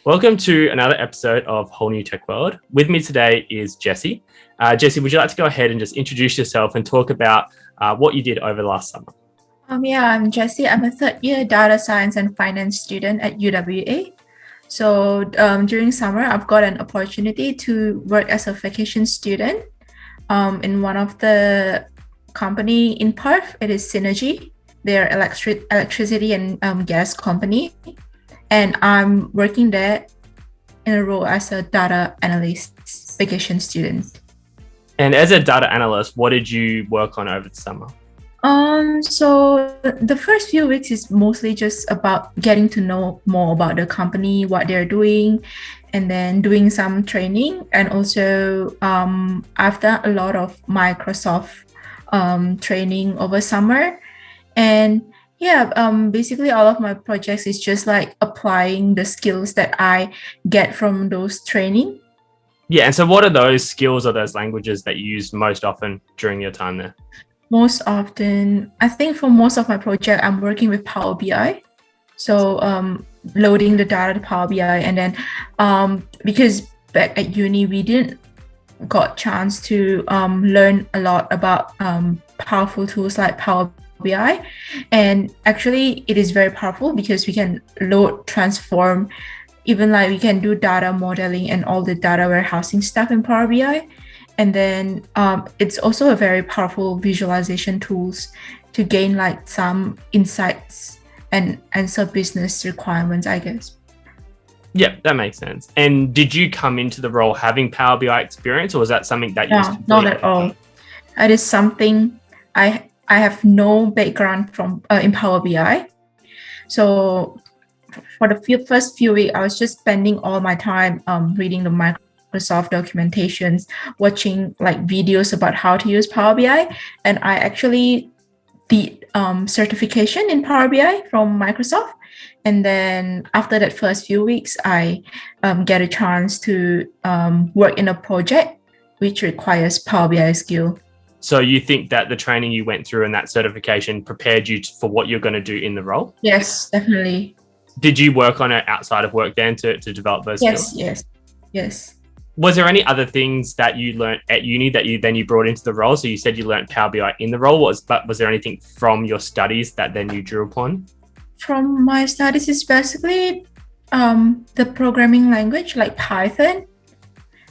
Welcome to another episode of Whole New Tech World. With me today is Jessie. Jessie, would you like to go ahead and just introduce yourself and talk about what you did over the last summer? I'm Jessie. I'm a third-year data science and finance student at UWA. So during summer, I've got an opportunity to work as a vacation student in one of the company in Perth. It is Synergy. They're electricity and gas company. And I'm working there in a role as a data analyst, vacation student. And as a data analyst, what did you work on over the summer? So the first few weeks is mostly just about getting to know more about the company, what they're doing, and then doing some training. And also, I've done a lot of Microsoft training over summer. And basically all of my projects is just like applying the skills that I get from those training. Yeah, and so what are those skills or those languages that you use most often during your time there? Most often, I think for most of my project, I'm working with Power BI. So loading the data to Power BI, and then because back at uni, we didn't got chance to learn a lot about powerful tools like Power BI. And actually, it is very powerful because we can load, transform, even like we can do data modeling and all the data warehousing stuff in Power BI. And then it's also a very powerful visualization tools to gain like some insights and answer business requirements, I guess. Yeah, that makes sense. And did you come into the role having Power BI experience, or was that something that you not at all. It is something I have no background from in Power BI. So for the first few weeks, I was just spending all my time reading the Microsoft documentations, watching like videos about how to use Power BI, and I actually did certification in Power BI from Microsoft. And then after that first few weeks, I get a chance to work in a project which requires Power BI skill. So you think that the training you went through and that certification prepared you for what you're going to do in the role? Yes, definitely. Did you work on it outside of work then to develop those skills? Yes. Was there any other things that you learned at uni that you brought into the role? So you said you learned Power BI in the role, but was there anything from your studies that then you drew upon? From my studies, is basically the programming language like Python.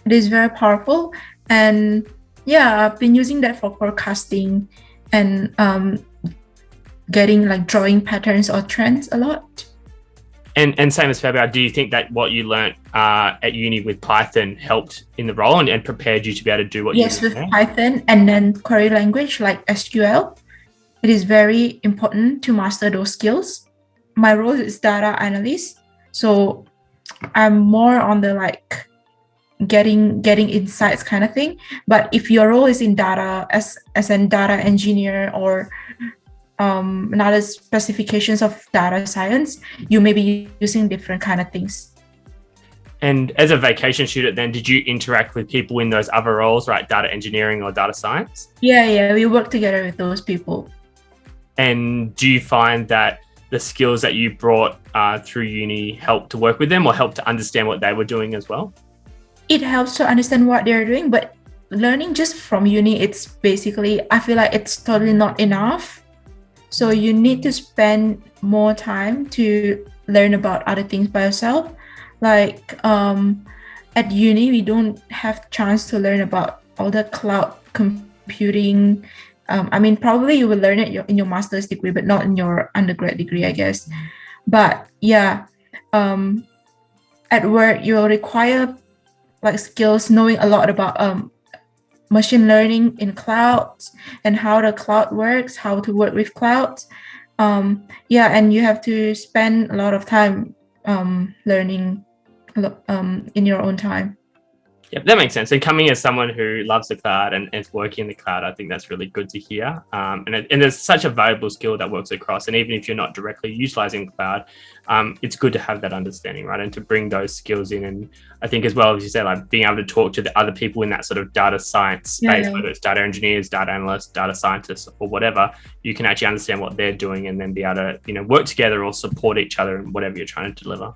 It is very powerful, and I've been using that for forecasting and getting like drawing patterns or trends a lot. And same as Power BI, do you think that what you learnt at uni with Python helped in the role and prepared you to be able to do what you do? Yes, with Python and then query language like SQL. It is very important to master those skills. My role is data analyst, so I'm more on the like getting insights kind of thing. But if your role is in data as a data engineer or another specifications of data science, you may be using different kind of things. And as a vacation student then, did you interact with people in those other roles, right? Data engineering or data science? Yeah, we work together with those people. And do you find that the skills that you brought through uni helped to work with them or helped to understand what they were doing as well? It helps to understand what they're doing, but learning just from uni, it's basically, I feel like it's totally not enough. So you need to spend more time to learn about other things by yourself. Like at uni, we don't have chance to learn about all the cloud computing. Probably you will learn it in your master's degree, but not in your undergrad degree, I guess. But at work, you will require like skills, knowing a lot about machine learning in clouds and how the cloud works, how to work with clouds. And you have to spend a lot of time learning in your own time. Yeah, that makes sense. And coming as someone who loves the cloud and is working in the cloud, I think that's really good to hear. And it's such a valuable skill that works across. And even if you're not directly utilizing cloud, it's good to have that understanding, right? And to bring those skills in. And I think as well, as you said, like being able to talk to the other people in that sort of data science space, whether it's data engineers, data analysts, data scientists, or whatever, you can actually understand what they're doing and then be able to, work together or support each other in whatever you're trying to deliver.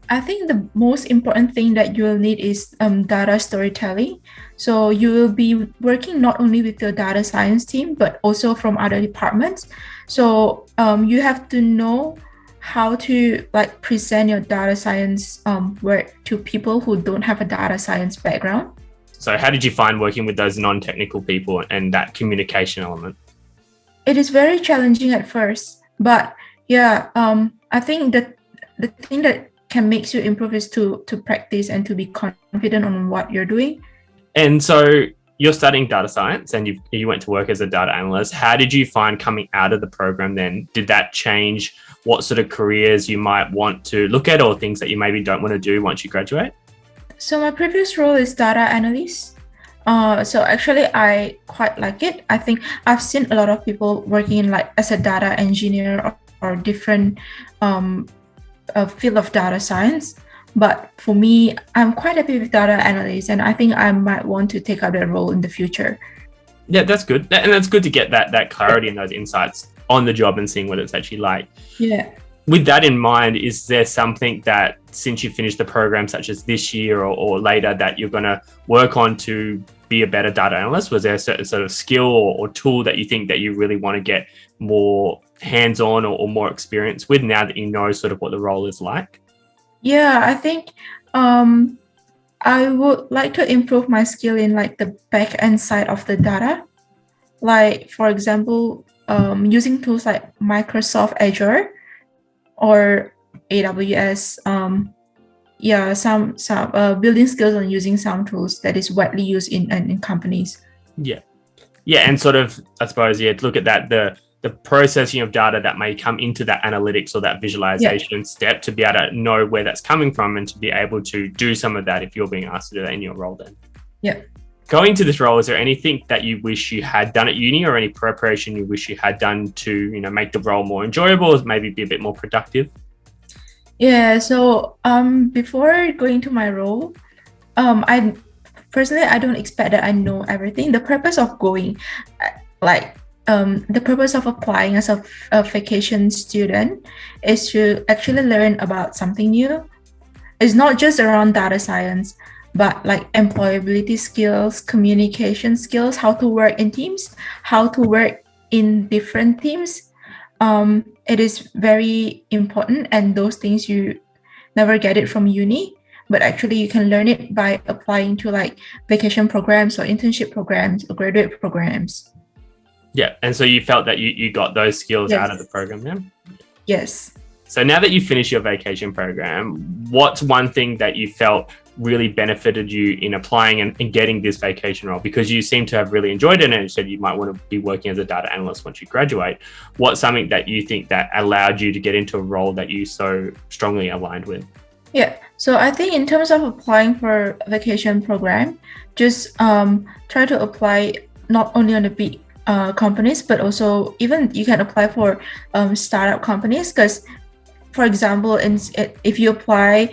I think the most important thing that you will need is data storytelling. So you will be working not only with the data science team, but also from other departments. So you have to know how to like present your data science work to people who don't have a data science background. So how did you find working with those non-technical people and that communication element? It is very challenging at first, but yeah, I think that the thing that can make you improve is to practice and to be confident on what you're doing. And so you're studying data science and you went to work as a data analyst. How did you find coming out of the program then? Did that change what sort of careers you might want to look at or things that you maybe don't want to do once you graduate? So my previous role is data analyst. So actually I quite like it. I think I've seen a lot of people working in like as a data engineer or different field of data science. But for me, I'm quite happy with data analyst, and I think I might want to take up that role in the future. Yeah, that's good. And that's good to get that clarity and those insights on the job and seeing what it's actually like. Yeah. With that in mind, is there something that since you finished the program, such as this year or later, that you're going to work on to be a better data analyst? Was there a certain sort of skill or tool that you think that you really want to get more hands-on or more experience with now that you know sort of what the role is like? Yeah, I think I would like to improve my skill in like the back end side of the data. Like for example, using tools like Microsoft Azure or AWS. Some building skills on using some tools that is widely used in companies. Yeah, and sort of I suppose to look at that the processing of data that may come into that analytics or that visualization step to be able to know where that's coming from and to be able to do some of that if you're being asked to do that in your role then. Yeah. Going to this role, is there anything that you wish you had done at uni or any preparation you wish you had done to, make the role more enjoyable or maybe be a bit more productive? Yeah, so before going to my role, I don't expect that I know everything. The purpose of going, the purpose of applying as a vacation student is to actually learn about something new. It's not just around data science, but like employability skills, communication skills, how to work in teams, how to work in different teams. It is very important, and those things you never get it from uni, but actually you can learn it by applying to like vacation programs or internship programs or graduate programs. Yeah, and so you felt that you got those skills out of the program then? Yes. So now that you finished your vacation program, what's one thing that you felt really benefited you in applying and getting this vacation role? Because you seem to have really enjoyed it and you said you might want to be working as a data analyst once you graduate. What's something that you think that allowed you to get into a role that you so strongly aligned with? Yeah, so I think in terms of applying for a vacation program, just try to apply not only on the big companies, but also even you can apply for startup companies. Because, for example, if you apply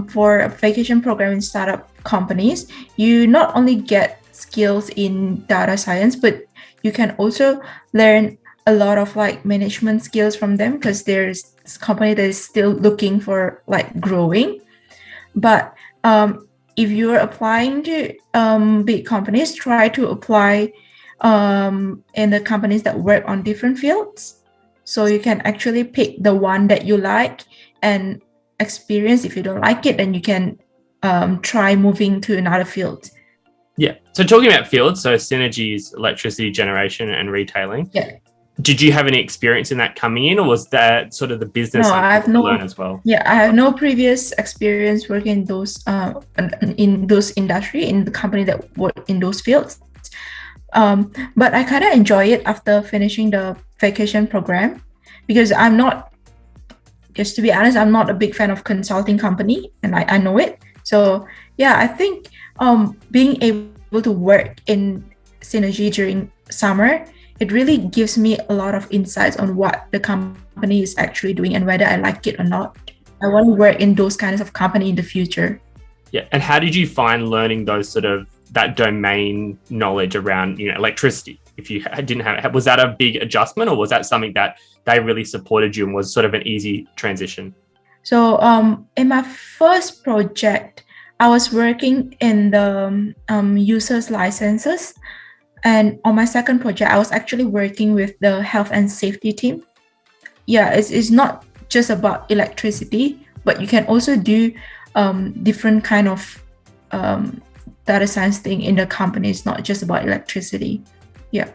for a vacation program in startup companies, you not only get skills in data science, but you can also learn a lot of like management skills from them, because there's a company that is still looking for like growing. But if you're applying to big companies, try to apply in the companies that work on different fields, so you can actually pick the one that you like and experience. If you don't like it, then you can try moving to another field. Yeah. So talking about fields, so synergies, electricity generation and retailing. Yeah. Did you have any experience in that coming in, or was that sort of the business No, I have to learn as well? Yeah, I have no previous experience working in those industry, in the company that work in those fields. But I kind of enjoy it after finishing the vacation program, because just to be honest, I'm not a big fan of consulting company, and I know it. So yeah, I think being able to work in Synergy during summer, it really gives me a lot of insights on what the company is actually doing and whether I like it or not. I want to work in those kinds of company in the future. Yeah. And how did you find learning those sort of that domain knowledge around electricity? If you didn't have, was that a big adjustment, or was that something that they really supported you and was sort of an easy transition? So in my first project, I was working in the users licenses. And on my second project, I was actually working with the health and safety team. Yeah, it's not just about electricity, but you can also do different kind of data science thing in the company. It's not just about electricity. Yeah.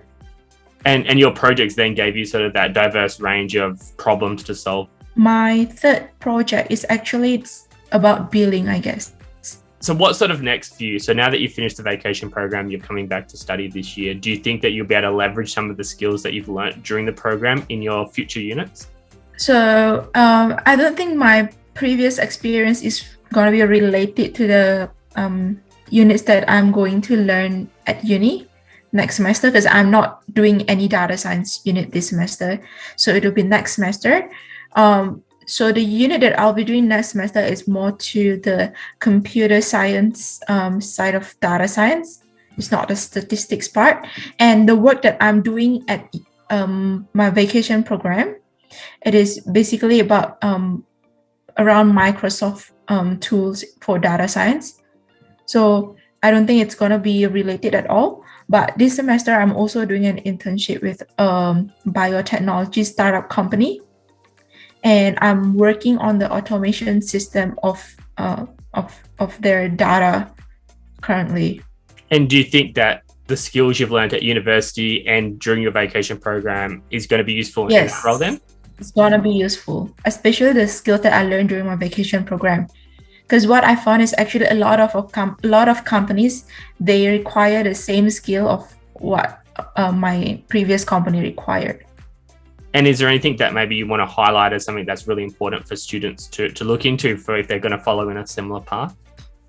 And your projects then gave you sort of that diverse range of problems to solve. My third project is actually it's about billing, I guess. So what's sort of next for you? So now that you've finished the vacation program, you're coming back to study this year. Do you think that you'll be able to leverage some of the skills that you've learned during the program in your future units? So I don't think my previous experience is going to be related to the units that I'm going to learn at uni next semester, because I'm not doing any data science unit this semester. So it'll be next semester. So the unit that I'll be doing next semester is more to the computer science side of data science. It's not the statistics part. And the work that I'm doing at my vacation program, it is basically about around Microsoft tools for data science. So I don't think it's going to be related at all. But this semester, I'm also doing an internship with a biotechnology startup company. And I'm working on the automation system of their data currently. And do you think that the skills you've learned at university and during your vacation program is going to be useful in that role then? It's going to be useful, especially the skills that I learned during my vacation program. Because what I found is actually a lot of companies, they require the same skill of what my previous company required. And is there anything that maybe you want to highlight as something that's really important for students to look into for if they're going to follow in a similar path?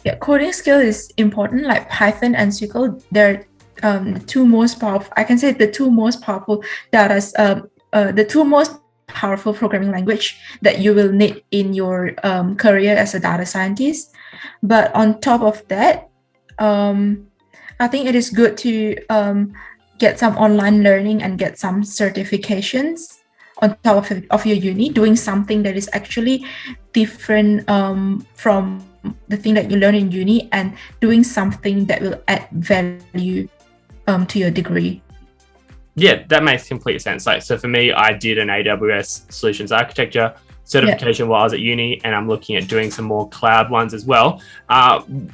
Yeah, coding skill is important. Like Python and SQL, they're the two most powerful. I can say the two most powerful the two most powerful programming language that you will need in your career as a data scientist. But on top of that, I think it is good to get some online learning and get some certifications on top of your uni, doing something that is actually different from the thing that you learn in uni, and doing something that will add value to your degree. Yeah, that makes complete sense. Like, so for me, I did an AWS solutions architecture certification while I was at uni, and I'm looking at doing some more cloud ones as well.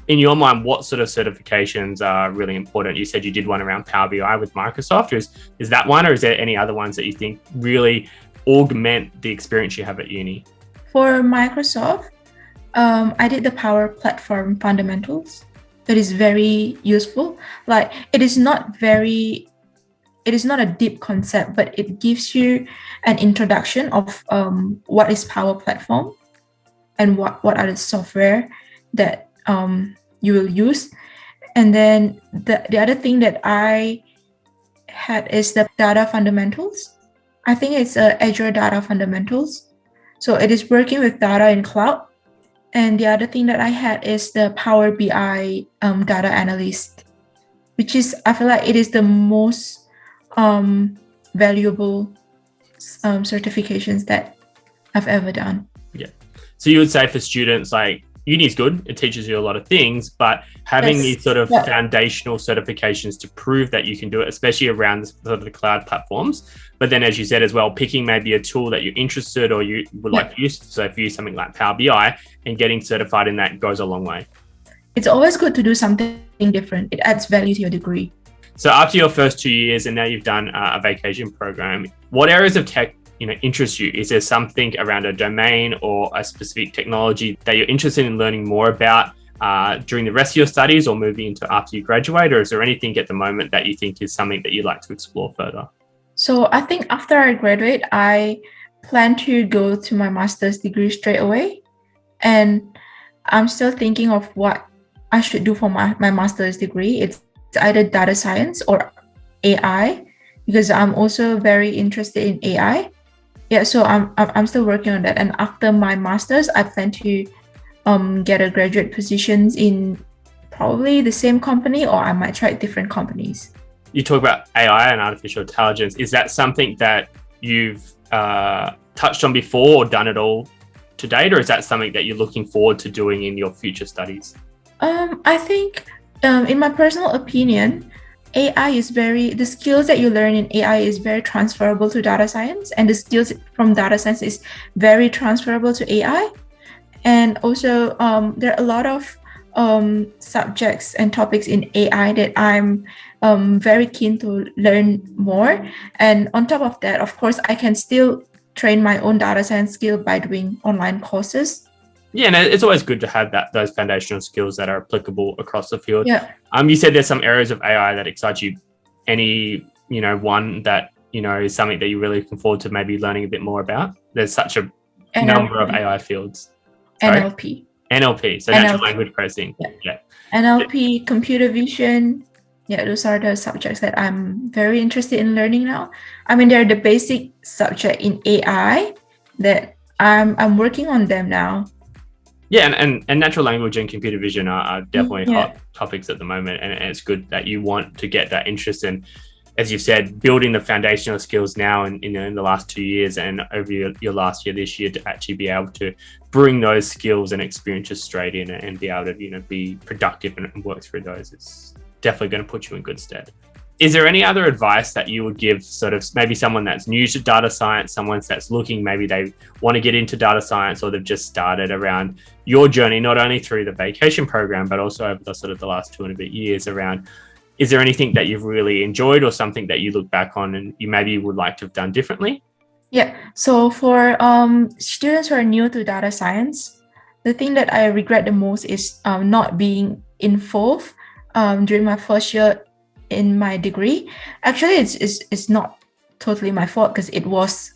In your mind, what sort of certifications are really important? You said you did one around Power BI with Microsoft. Is that one, or is there any other ones that you think really augment the experience you have at uni? For Microsoft, I did the Power Platform Fundamentals. It is very useful. Like, it is not a deep concept, but it gives you an introduction of what is Power Platform and what are the software that you will use. And then the other thing that I had is the Data Fundamentals. I think it's Azure Data Fundamentals. So it is working with data in cloud. And the other thing that I had is the Power BI Data Analyst, which is, I feel like it is the most valuable certifications that I've ever done. Yeah. So you would say for students, like, uni is good, it teaches you a lot of things, but having these sort of foundational certifications to prove that you can do it, especially around sort of the cloud platforms. But then, as you said as well, picking maybe a tool that you're interested or you would like to use. So for you, something like Power BI, and getting certified in that goes a long way. It's always good to do something different. It adds value to your degree. So after your first 2 years, and now you've done a vacation program, what areas of tech interest you? Is there something around a domain or a specific technology that you're interested in learning more about during the rest of your studies or moving into after you graduate? Or is there anything at the moment that you think is something that you'd like to explore further? So I think after I graduate, I plan to go to my master's degree straight away. And I'm still thinking of what I should do for my master's degree. It's either data science or AI, because I'm also very interested in AI. Yeah, so I'm still working on that. And after my master's, I plan to get a graduate positions in probably the same company, or I might try different companies. You talk about AI and artificial intelligence. Is that something that you've touched on before or done at all to date, or is that something that you're looking forward to doing in your future studies? I think, in my personal opinion, the skills that you learn in AI is very transferable to data science, and the skills from data science is very transferable to AI. And also, there are a lot of subjects and topics in AI that I'm very keen to learn more. And on top of that, of course, I can still train my own data science skill by doing online courses. Yeah, and it's always good to have those foundational skills that are applicable across the field. Yeah. You said there's some areas of AI that excite you. Any, one that, is something that you're really looking forward to maybe learning a bit more about? There's such a number of AI fields. Sorry? NLP, so natural language processing. Yeah. NLP, computer vision. Yeah, those are the subjects that I'm very interested in learning now. I mean, they're the basic subject in AI that I'm working on them now. Yeah, and natural language and computer vision are definitely hot topics at the moment, and it's good that you want to get that interest in, as you've said, building the foundational skills now in the last 2 years and over your last year this year to actually be able to bring those skills and experiences straight in and be able to be productive and work through those. It's definitely going to put you in good stead. Is there any other advice that you would give sort of maybe someone that's new to data science, someone that's looking, maybe they want to get into data science or they've just started, around your journey, not only through the vacation program, but also over the last 2 and a bit years around, is there anything that you've really enjoyed or something that you look back on and you maybe would like to have done differently? Yeah, so for students who are new to data science, the thing that I regret the most is not being involved during my first year in my degree. Actually, it's not totally my fault because it was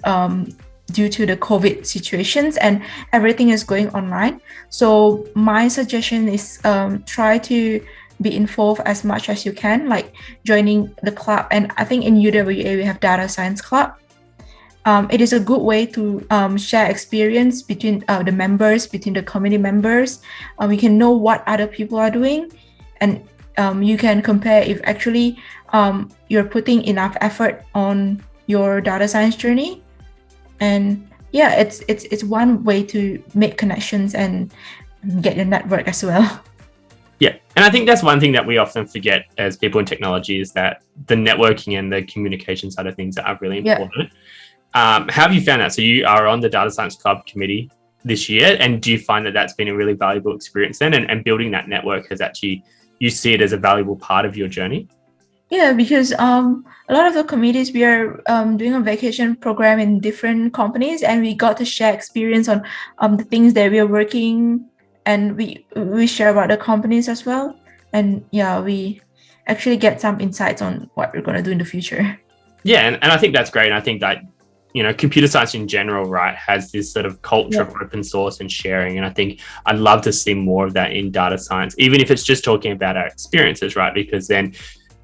due to the COVID situations and everything is going online. So my suggestion is try to be involved as much as you can, like joining the club. And I think in UWA we have Data Science Club. It is a good way to share experience between the members, between the community members. We can know what other people are doing, and you can compare if actually you're putting enough effort on your data science journey. And yeah, it's one way to make connections and get your network as well. Yeah, and I think that's one thing that we often forget as people in technology is that the networking and the communication side of things are really important. How have you found that? So you are on the Data Science Club committee this year, and do you find that that's been a really valuable experience then? And building that network has actually, you see it as a valuable part of your journey? Yeah, because a lot of the committees, we are doing a vacation program in different companies, and we got to share experience on the things that we are working, and we share about the companies as well. And yeah, we actually get some insights on what we're going to do in the future. Yeah, and I think that's great. And I think that, computer science in general, right, has this sort of culture of open source and sharing. And I think I'd love to see more of that in data science, even if it's just talking about our experiences, right? Because then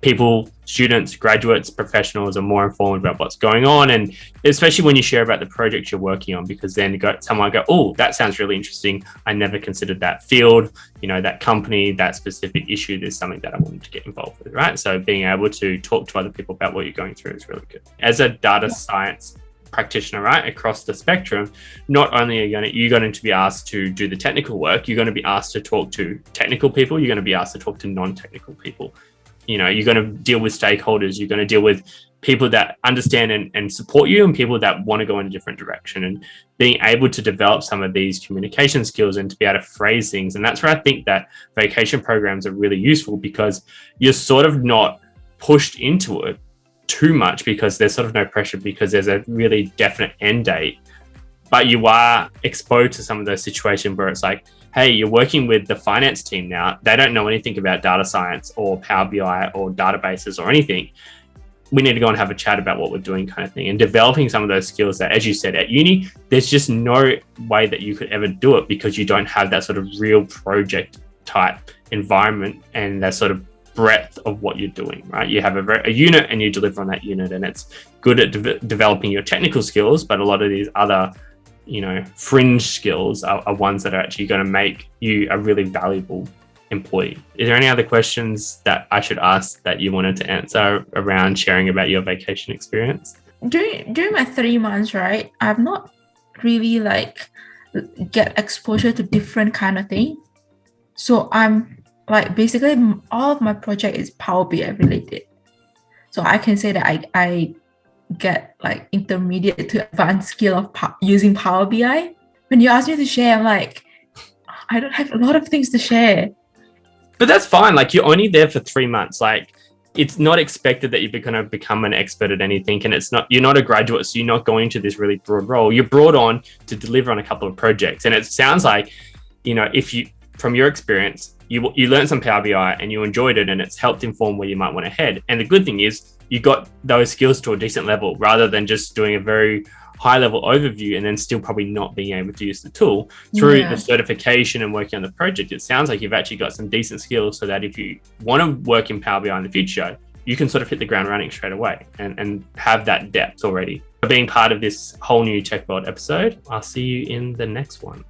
people, students, graduates, professionals are more informed about what's going on. And especially when you share about the project you're working on, because then someone go, oh, that sounds really interesting. I never considered that field, that company, that specific issue. There's something that I wanted to get involved with, right? So being able to talk to other people about what you're going through is really good. As a data science practitioner, right, across the spectrum, not only are you going to be asked to do the technical work, you're going to be asked to talk to technical people, you're going to be asked to talk to non-technical people. You're going to deal with stakeholders, you're going to deal with people that understand and support you, and people that want to go in a different direction. And being able to develop some of these communication skills and to be able to phrase things. And that's where I think that vacation programs are really useful, because you're sort of not pushed into it too much because there's sort of no pressure, because there's a really definite end date. But you are exposed to some of those situations where it's like, hey, you're working with the finance team now. They don't know anything about data science or Power BI or databases or anything. We need to go and have a chat about what we're doing, kind of thing. And developing some of those skills that, as you said, at uni, there's just no way that you could ever do it because you don't have that sort of real project type environment and that sort of breadth of what you're doing, right? You have a unit and you deliver on that unit, and it's good at developing your technical skills, but a lot of these other fringe skills are ones that are actually going to make you a really valuable employee. Is there any other questions that I should ask that you wanted to answer around sharing about your vacation experience? During my 3 months, right, I've not really get exposure to different kind of thing. So I'm like, basically all of my project is Power BI related. So I can say that I get like intermediate to advanced skill of using Power BI. When you ask me to share, I'm like, I don't have a lot of things to share. But that's fine. Like, you're only there for 3 months. Like, it's not expected that you're going to become an expert at anything, and you're not a graduate, so you're not going to this really broad role. You're brought on to deliver on a couple of projects, and it sounds like, if you, from your experience, you learned some Power BI and you enjoyed it, and it's helped inform where you might want to head. And the good thing is you got those skills to a decent level, rather than just doing a very high level overview and then still probably not being able to use the tool. Through the certification and working on the project, it sounds like you've actually got some decent skills, so that if you want to work in Power BI in the future, you can sort of hit the ground running straight away and have that depth already. For being part of this whole new Tech World episode, I'll see you in the next one.